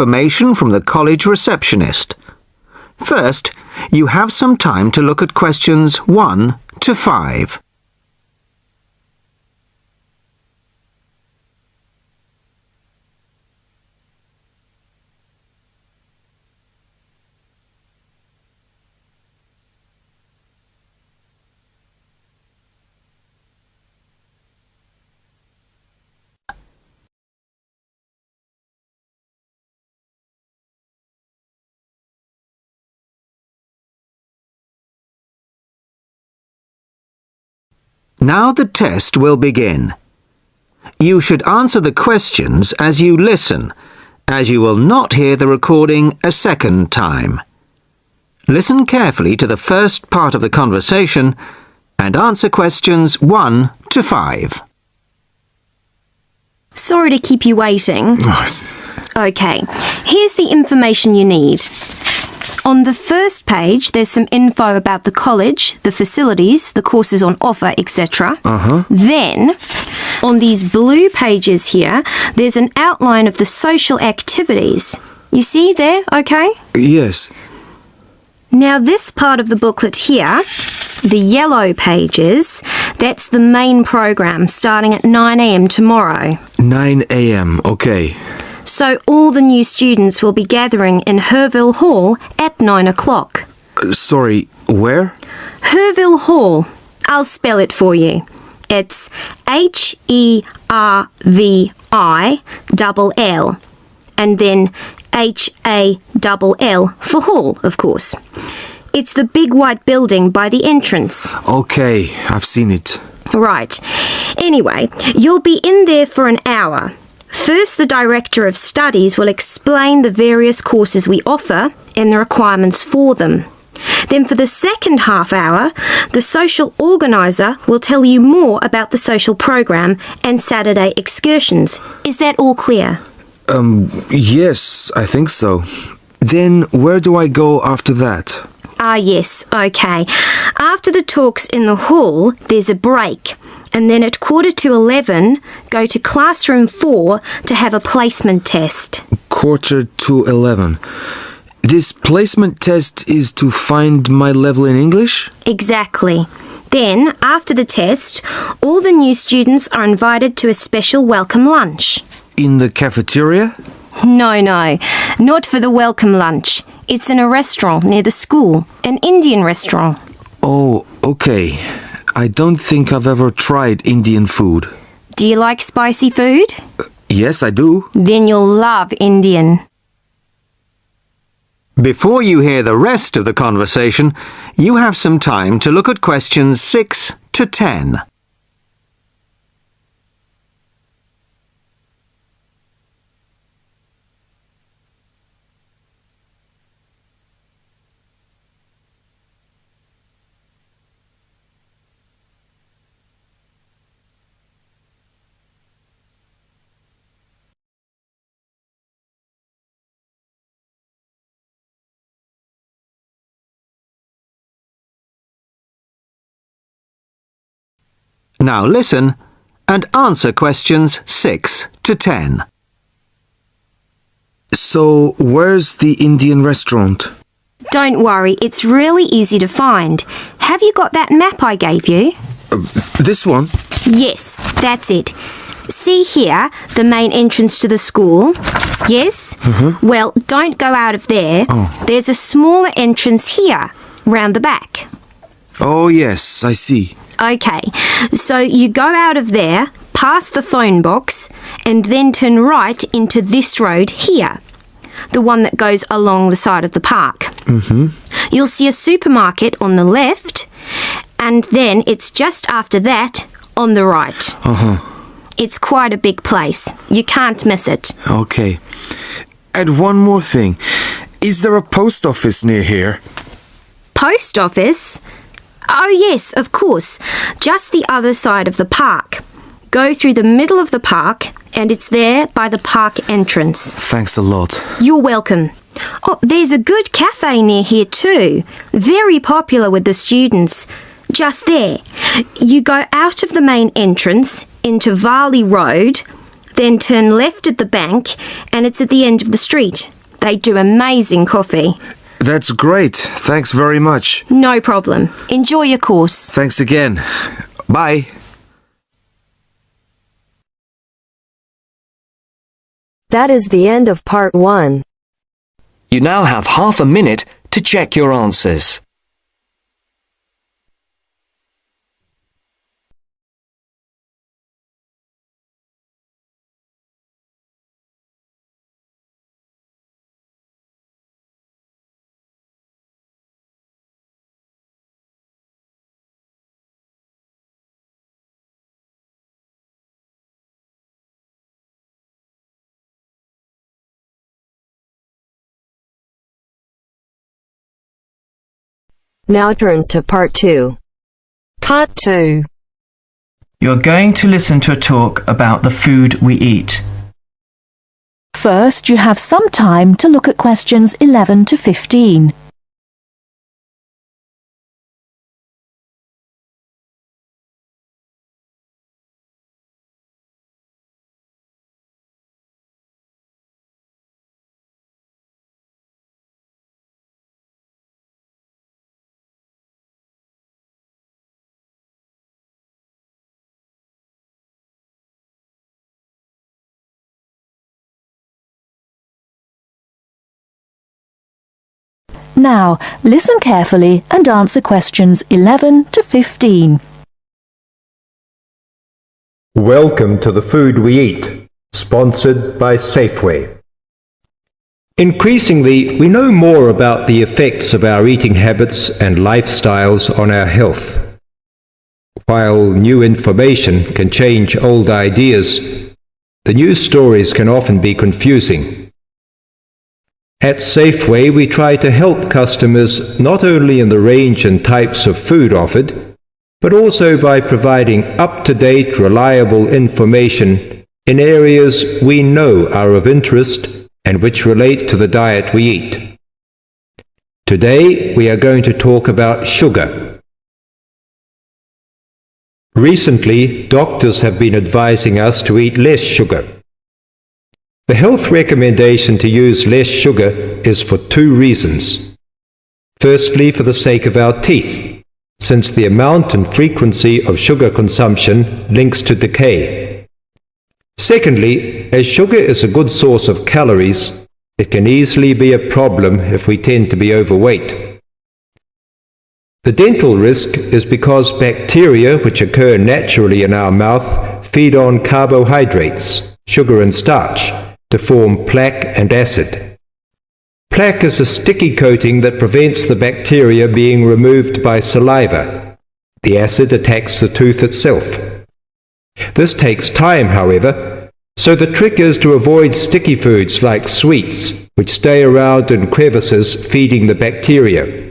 information from the college receptionist. First, you have some time to look at questions 1 to 5. Now the test will begin. You should answer the questions as you listen, as you will not hear the recording a second time. Listen carefully to the first part of the conversation and answer questions 1 to 5. Sorry to keep you waiting. Okay, here's the information you need. On the first page, there's some info about the college, the facilities, the courses on offer, etc. Then, on these blue pages here, there's an outline of the social activities. You see there, okay? Yes. Now, this part of the booklet here, the yellow pages, that's the main program starting at 9 a.m. tomorrow. 9 a.m., okay. So all the new students will be gathering in Herville Hall at 9 o'clock. Sorry, where? Herville Hall. I'll spell it for you. It's Hervill and then Hall for hall, of course. It's the big white building by the entrance. Okay, I've seen it. Right. Anyway, you'll be in there for an hour. First, the Director of Studies will explain the various courses we offer and the requirements for them. Then for the second half hour, the social organiser will tell you more about the social program and Saturday excursions. Is that all clear? Yes, I think so. Then where do I go after that? Yes, okay. After the talks in the hall, there's a break. And then at 11:15, go to classroom 4 to have a placement test. 11:45. This placement test is to find my level in English? Exactly. Then, after the test, all the new students are invited to a special welcome lunch. In the cafeteria? No, not for the welcome lunch. It's in a restaurant near the school, an Indian restaurant. Oh, okay. I don't think I've ever tried Indian food. Do you like spicy food? Yes, I do. Then you'll love Indian. Before you hear the rest of the conversation, you have some time to look at questions 6 to 10. Now listen and answer questions 6 to 10. So, where's the Indian restaurant? Don't worry, it's really easy to find. Have you got that map I gave you? This one? Yes, that's it. See here, the main entrance to the school? Yes? Well, don't go out of there. There's a smaller entrance here, round the back. Oh, yes, I see. Okay, so you go out of there, past the phone box, and then turn right into this road here, the one that goes along the side of the park. You'll see a supermarket on the left, and then it's just after that on the right. It's quite a big place. You can't miss it. Okay. And one more thing. Is there a post office near here? Post office? Oh yes, of course. Just the other side of the park. Go through the middle of the park and it's there by the park entrance. Thanks a lot. You're welcome. Oh, there's a good cafe near here too. Very popular with the students. Just there. You go out of the main entrance into Varley Road, Then turn left at the bank and it's at the end of the street. They do amazing coffee. That's great. Thanks very much. No problem. Enjoy your course. Thanks again. Bye. That is the end of part 1. You now have half a minute to check your answers. Now turns to part 2. Part 2. You're going to listen to a talk about the food we eat. First, you have some time to look at questions 11 to 15. Now, listen carefully and answer questions 11 to 15. Welcome to The Food We Eat, sponsored by Safeway. Increasingly, we know more about the effects of our eating habits and lifestyles on our health. While new information can change old ideas, the news stories can often be confusing. At Safeway, we try to help customers not only in the range and types of food offered, but also by providing up-to-date, reliable information in areas we know are of interest and which relate to the diet we eat. Today, we are going to talk about sugar. Recently, doctors have been advising us to eat less sugar. The health recommendation to use less sugar is for 2 reasons. Firstly, for the sake of our teeth, since the amount and frequency of sugar consumption links to decay. Secondly, as sugar is a good source of calories, it can easily be a problem if we tend to be overweight. The dental risk is because bacteria which occur naturally in our mouth feed on carbohydrates, sugar and starch, to form plaque and acid. Plaque is a sticky coating that prevents the bacteria being removed by saliva. The acid attacks the tooth itself. This takes time, however, so the trick is to avoid sticky foods like sweets, which stay around in crevices feeding the bacteria.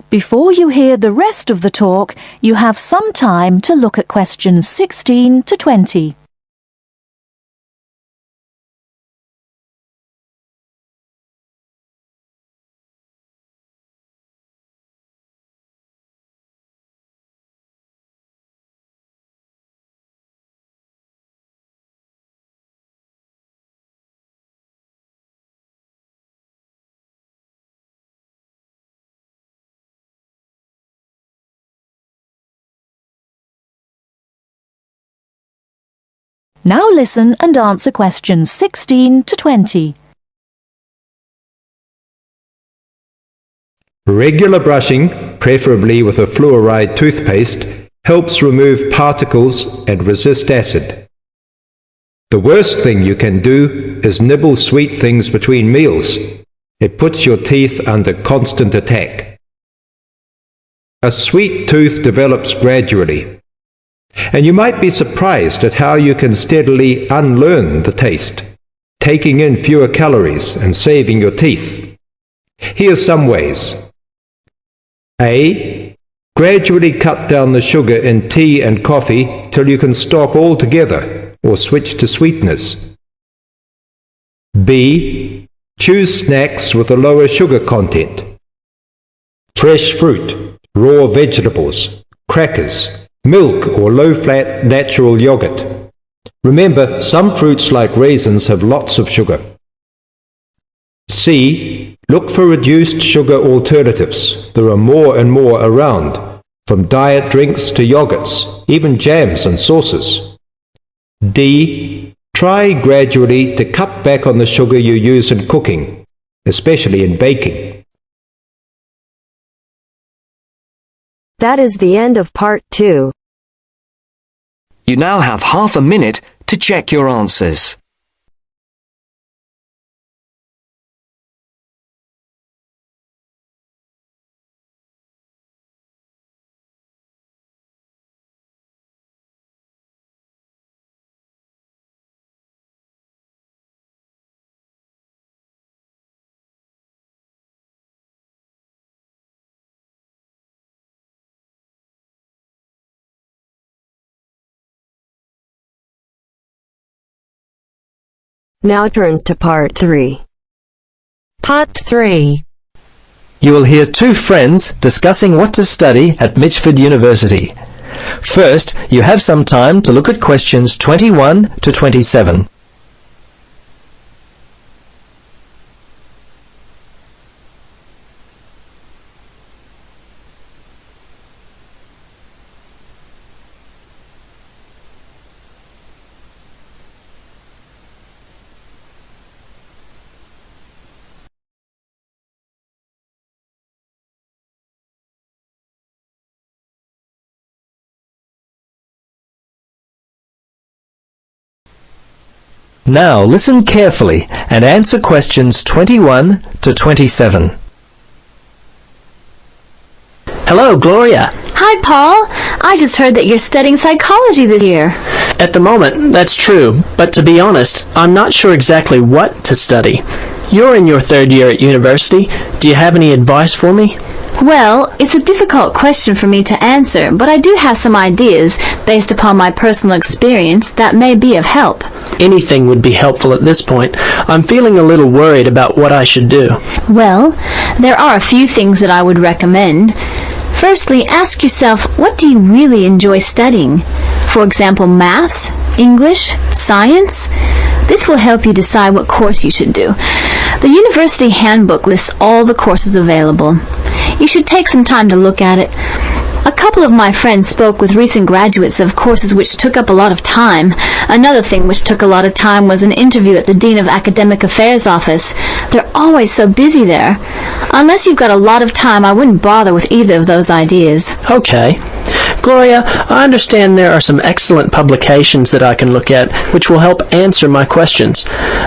Before you hear the rest of the talk, you have some time to look at questions 16 to 20. Now listen and answer questions 16 to 20. Regular brushing, preferably with a fluoride toothpaste, helps remove particles and resist acid. The worst thing you can do is nibble sweet things between meals. It puts your teeth under constant attack. A sweet tooth develops gradually, and you might be surprised at how you can steadily unlearn the taste, taking in fewer calories and saving your teeth. Here's some ways. A. Gradually cut down the sugar in tea and coffee till you can stop altogether or switch to sweeteners. B. Choose snacks with a lower sugar content. Fresh fruit, raw vegetables, crackers, milk or low-fat natural yogurt. Remember, some fruits like raisins have lots of sugar. C. Look for reduced sugar alternatives. There are more and more around, from diet drinks to yogurts, even jams and sauces. D. Try gradually to cut back on the sugar you use in cooking, especially in baking. That is the end of part 2. You now have half a minute to check your answers. Now turns to part 3. Part 3. You will hear two friends discussing what to study at Mitchford University. First, you have some time to look at questions 21 to 27. Now listen carefully and answer questions 21 to 27. Hello, Gloria. Hi, Paul. I just heard that you're studying psychology this year. At the moment, that's true, but to be honest, I'm not sure exactly what to study. You're in your third year at university. Do you have any advice for me? Well, it's a difficult question for me to answer, but I do have some ideas based upon my personal experience that may be of help. Anything would be helpful at this point. I'm feeling a little worried about what I should do. Well, there are a few things that I would recommend. Firstly, ask yourself, what do you really enjoy studying? For example, maths, English, science? This will help you decide what course you should do. The university handbook lists all the courses available. You should take some time to look at it. A couple of my friends spoke with recent graduates of courses which took up a lot of time. Another thing which took a lot of time was an interview at the Dean of Academic Affairs office. They're always so busy there. Unless you've got a lot of time, I wouldn't bother with either of those ideas. Okay. Gloria, I understand there are some excellent publications that I can look at which will help answer my questions.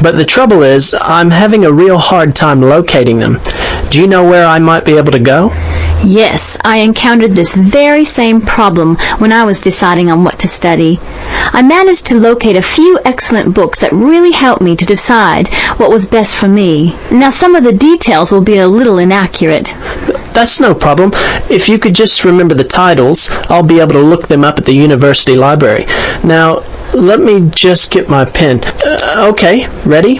But the trouble is, I'm having a real hard time locating them. Do you know where I might be able to go? Yes, I encountered this very same problem when I was deciding on what to study. I managed to locate a few excellent books that really helped me to decide what was best for me. Now, some of the details will be a little inaccurate. That's no problem. If you could just remember the titles, I'll be able to look them up at the university library. Now, let me just get my pen. Okay, ready?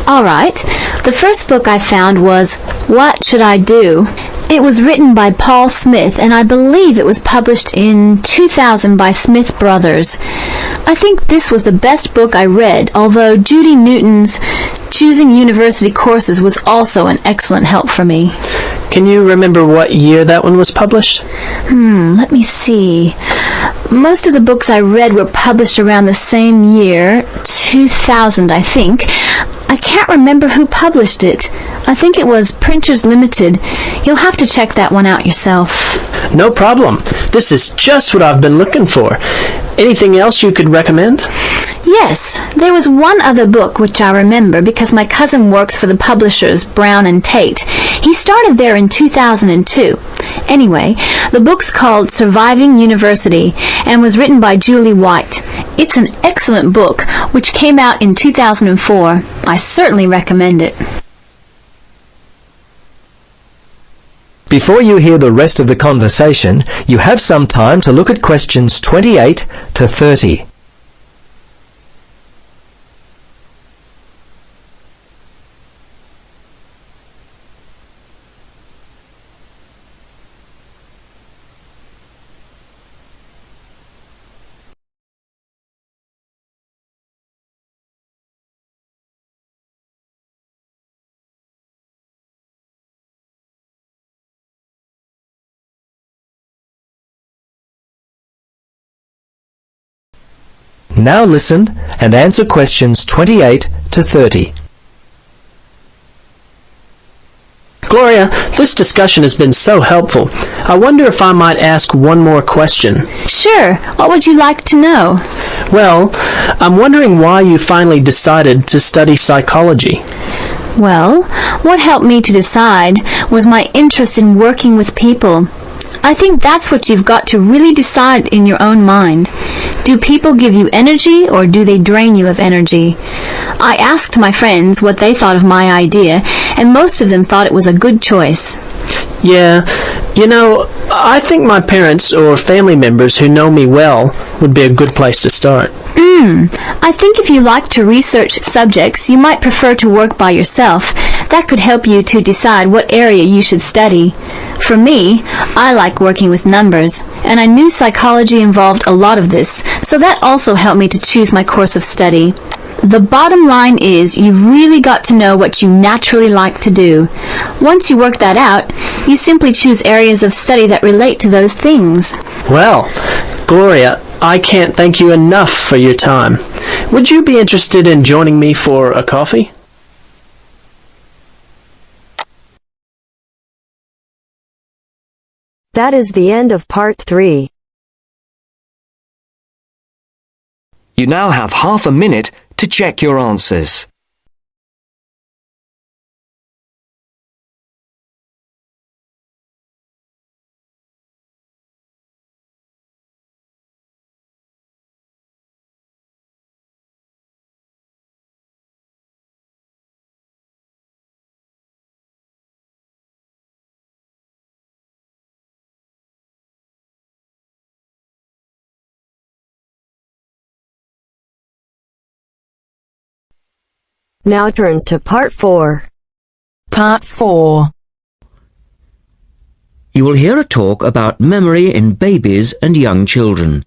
All right. The first book I found was What Should I Do? It was written by Paul Smith, and I believe it was published in 2000 by Smith Brothers. I think this was the best book I read, although Judy Newton's Choosing University Courses was also an excellent help for me. Can you remember what year that one was published? Let me see. Most of the books I read were published around the same year, 2000, I think. I can't remember who published it. I think it was Printers Limited. You'll have to check that one out yourself. No problem. This is just what I've been looking for. Anything else you could recommend? Yes, there was one other book which I remember because my cousin works for the publishers Brown and Tate. He started there in 2002. Anyway, the book's called Surviving University and was written by Julie White. It's an excellent book which came out in 2004. I certainly recommend it. Before you hear the rest of the conversation, you have some time to look at questions 28 to 30. Now listen and answer questions 28 to 30. Gloria, this discussion has been so helpful. I wonder if I might ask one more question. Sure. What would you like to know? Well, I'm wondering why you finally decided to study psychology. Well, what helped me to decide was my interest in working with people. I think that's what you've got to really decide in your own mind. Do people give you energy or do they drain you of energy? I asked my friends what they thought of my idea, and most of them thought it was a good choice. Yeah, you know, I think my parents or family members who know me well would be a good place to start. I think if you like to research subjects, you might prefer to work by yourself. That could help you to decide what area you should study. For me, I like working with numbers, and I knew psychology involved a lot of this, so that also helped me to choose my course of study. The bottom line is you've really got to know what you naturally like to do. Once you work that out, you simply choose areas of study that relate to those things. Well, Gloria, I can't thank you enough for your time. Would you be interested in joining me for a coffee? That is the end of part 3. You now have half a minute to check your answers. Now turns to part 4. Part 4. You will hear a talk about memory in babies and young children.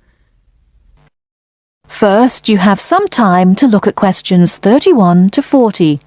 First, you have some time to look at questions 31 to 40.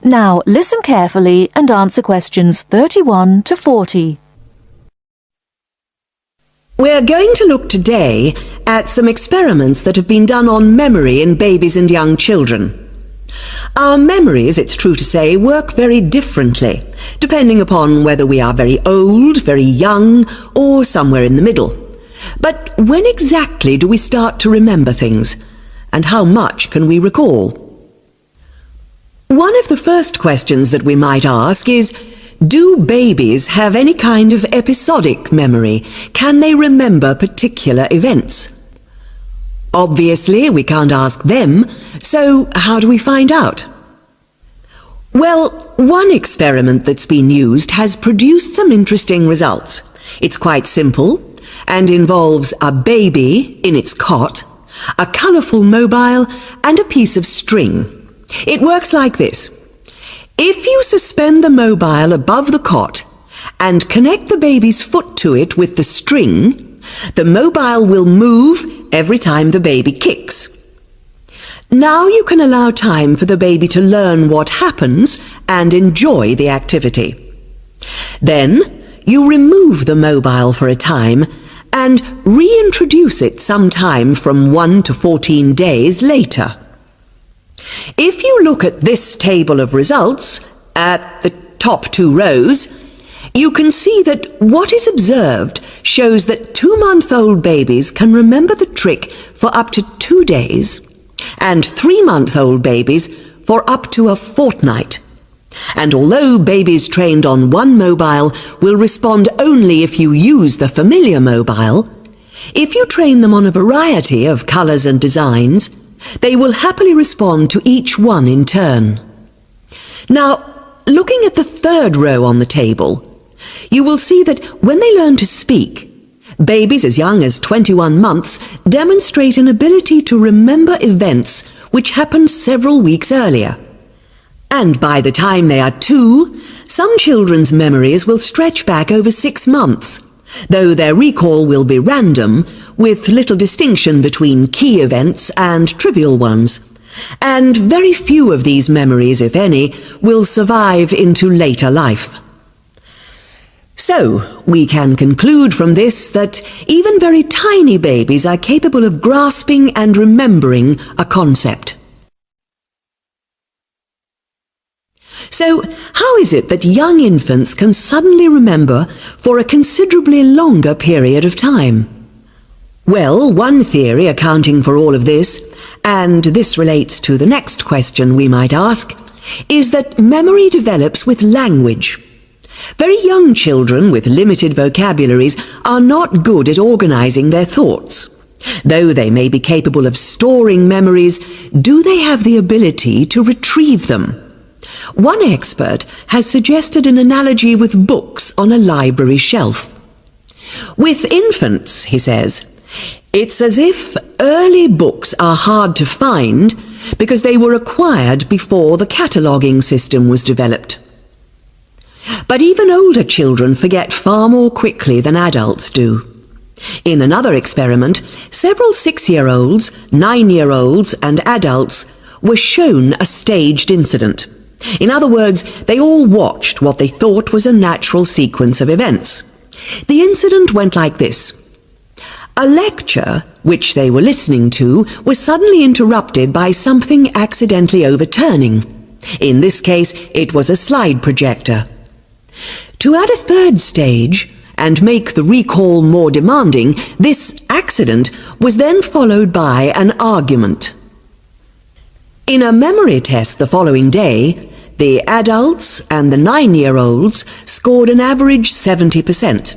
Now listen carefully and answer questions 31 to 40. We're going to look today at some experiments that have been done on memory in babies and young children. Our memories, it's true to say, work very differently, depending upon whether we are very old, very young, or somewhere in the middle. But when exactly do we start to remember things? And how much can we recall? One of the first questions that we might ask is, do babies have any kind of episodic memory? Can they remember particular events? Obviously, we can't ask them, so how do we find out? Well, one experiment that's been used has produced some interesting results. It's quite simple and involves a baby in its cot, a colourful mobile, and a piece of string. It works like this. If you suspend the mobile above the cot and connect the baby's foot to it with the string, the mobile will move every time the baby kicks. Now you can allow time for the baby to learn what happens and enjoy the activity. Then you remove the mobile for a time and reintroduce it sometime from 1 to 14 days later. If you look at this table of results, at the top 2 rows, you can see that what is observed shows that 2-month-old babies can remember the trick for up to 2 days, and 3-month-old babies for up to a fortnight. And although babies trained on one mobile will respond only if you use the familiar mobile, if you train them on a variety of colours and designs, they will happily respond to each one in turn. Now, looking at the 3rd row on the table, you will see that when they learn to speak, Babies as young as 21 months demonstrate an ability to remember events which happened several weeks earlier. And by the time they are 2, some children's memories will stretch back over 6 months, though their recall will be random, with little distinction between key events and trivial ones. And very few of these memories, if any, will survive into later life. So, we can conclude from this that even very tiny babies are capable of grasping and remembering a concept. So, how is it that young infants can suddenly remember for a considerably longer period of time? Well, one theory accounting for all of this, and this relates to the next question we might ask, is that memory develops with language. Very young children with limited vocabularies are not good at organizing their thoughts. Though they may be capable of storing memories, do they have the ability to retrieve them? One expert has suggested an analogy with books on a library shelf. With infants, he says, it's as if early books are hard to find because they were acquired before the cataloguing system was developed. But even older children forget far more quickly than adults do. In another experiment, several 6-year-olds, 9-year-olds and adults were shown a staged incident. In other words, they all watched what they thought was a natural sequence of events. The incident went like this. A lecture, which they were listening to, was suddenly interrupted by something accidentally overturning. In this case, it was a slide projector. To add a third stage, and make the recall more demanding, this accident was then followed by an argument. In a memory test the following day, the adults and the 9-year-olds scored an average 70%,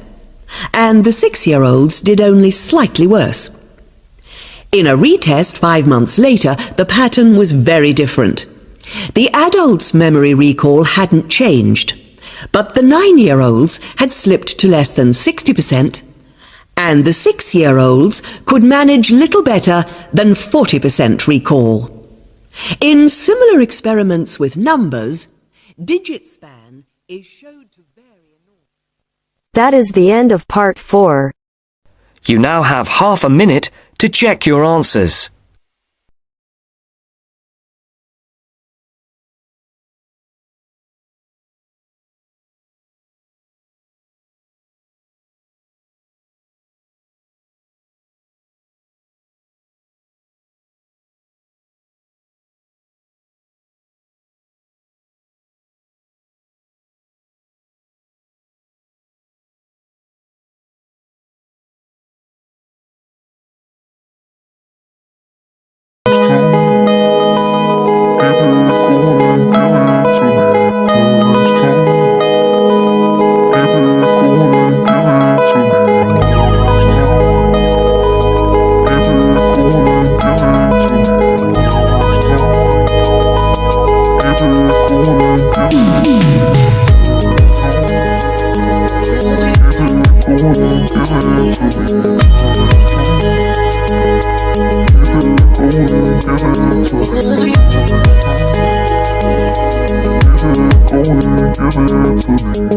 and the 6-year-olds did only slightly worse. In a retest 5 months later, the pattern was very different. The adults' memory recall hadn't changed, but the 9-year-olds had slipped to less than 60%, and the 6-year-olds could manage little better than 40% recall. In similar experiments with numbers, digit span is showed to vary enormously. That is the end of part 4. You now have half a minute to check your answers. Give it to me.